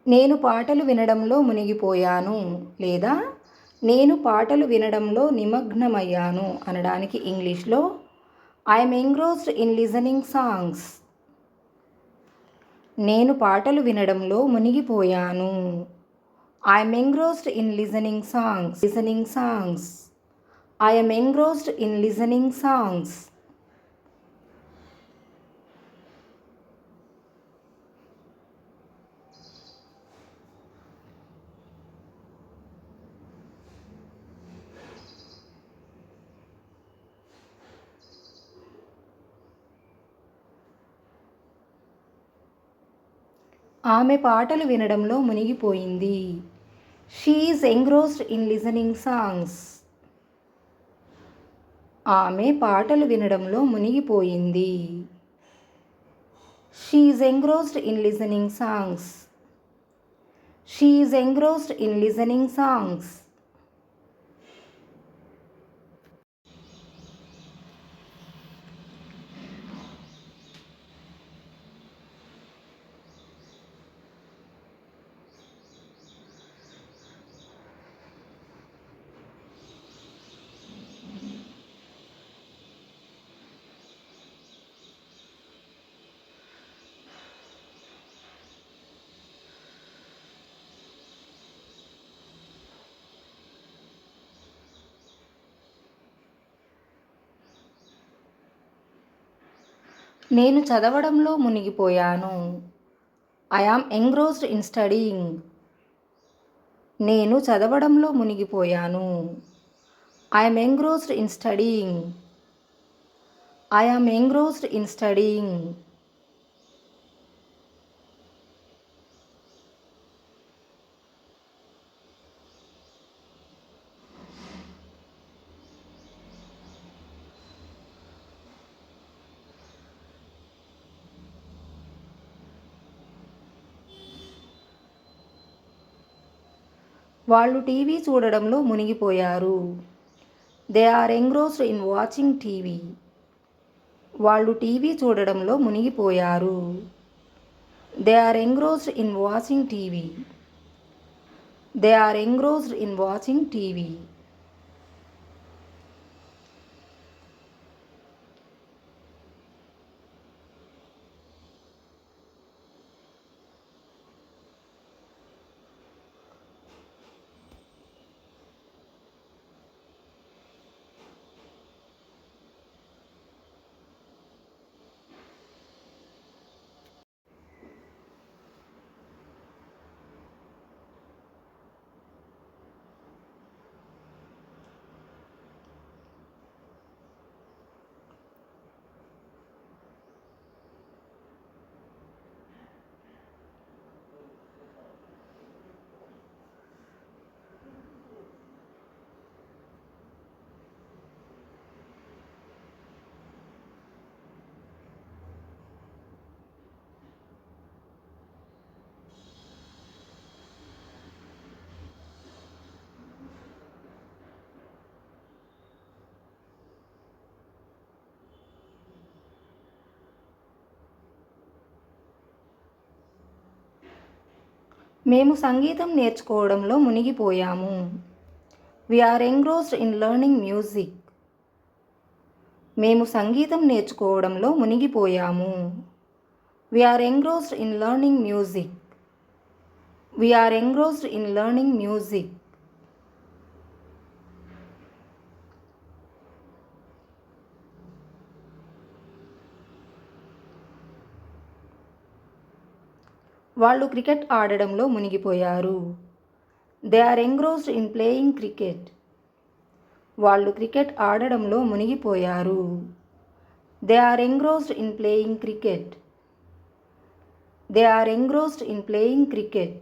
నేను పాటలు వినడంలో మునిగిపోయాను లేదా నేను పాటలు వినడంలో నిమగ్నమయ్యాను అనడానికి ఇంగ్లీష్లో I'm engrossed in listening songs. నేను పాటలు వినడంలో మునిగిపోయాను. I'm engrossed in listening songs. I'm engrossed in listening songs. ఆమె పాటలు వినడంలో మునిగిపోయింది. She is engrossed in listening songs. ఆమె పాటలు వినడంలో మునిగిపోయింది. She is engrossed in listening songs. She is engrossed in listening songs. నేను చదవడంలో మునిగిపోయాను. I am engrossed in studying. నేను చదవడంలో మునిగిపోయాను. I am engrossed in studying. I am engrossed in studying. వాళ్ళు టీవీ చూడడంలో మునిగిపోయారు. They are engrossed in watching TV. వాళ్ళు టీవీ చూడడంలో మునిగిపోయారు. They are engrossed in watching TV. They are engrossed in watching TV. మేము సంగీతం నేర్చుకోవడంలో మునిగిపోయాము. We are engrossed in learning music. మేము సంగీతం నేర్చుకోవడంలో మునిగిపోయాము. We are engrossed in learning music. We are engrossed in learning music. వాళ్ళు క్రికెట్ ఆడడంలో మునిగిపోయారు. They are engrossed in playing cricket. వాళ్ళు క్రికెట్ ఆడడంలో మునిగిపోయారు. They are engrossed in playing cricket. They are engrossed in playing cricket.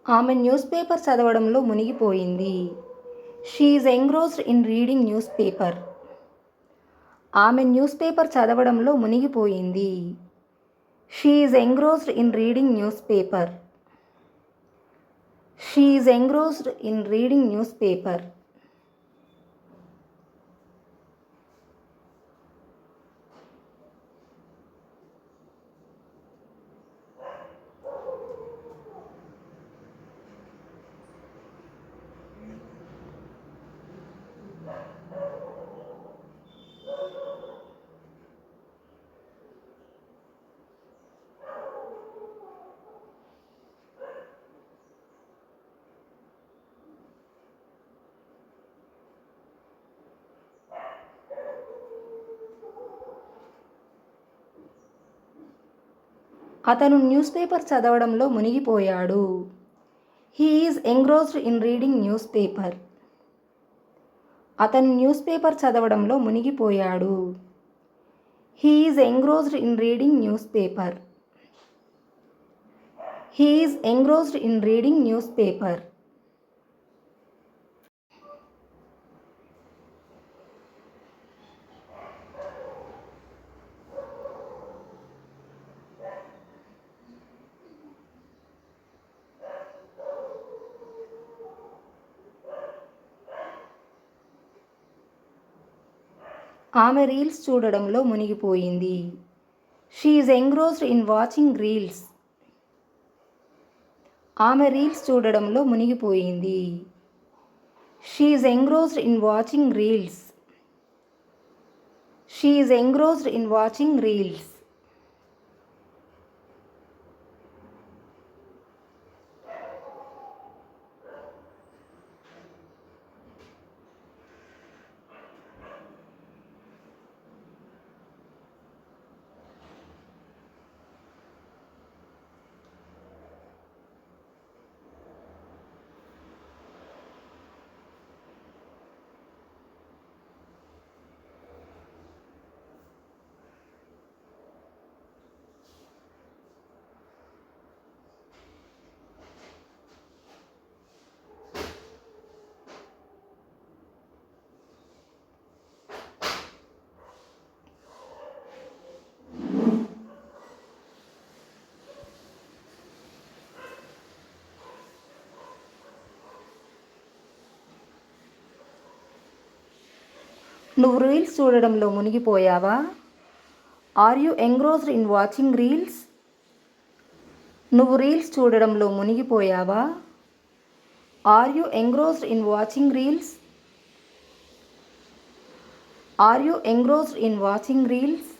ఆమె newspaper చదవడంలో మునిగిపోయింది. She is engrossed in reading newspaper. ఆమె న్యూస్ పేపర్ చదవడంలో మునిగిపోయింది. She is engrossed in reading newspaper. She is engrossed in reading newspaper. అతను newspaper చదవడంలో మునిగిపోయాడు. He is engrossed in reading newspaper. అతను newspaper చదవడంలో మునిగిపోయాడు. He is engrossed in reading newspaper. He is engrossed in reading newspaper. ఆమె reels చూడడంలో మునిగిపోయింది. She is engrossed in watching reels. ఆమె reels చూడడంలో మునిగిపోయింది. She is engrossed in watching reels. She is engrossed in watching reels. నువ్వు reels చూడడంలో మునిగిపోయావా? Are you engrossed in watching reels? నువ్వు రీల్స్ చూడడంలో మునిగిపోయావా? Are you engrossed in watching reels? Are you engrossed in watching reels?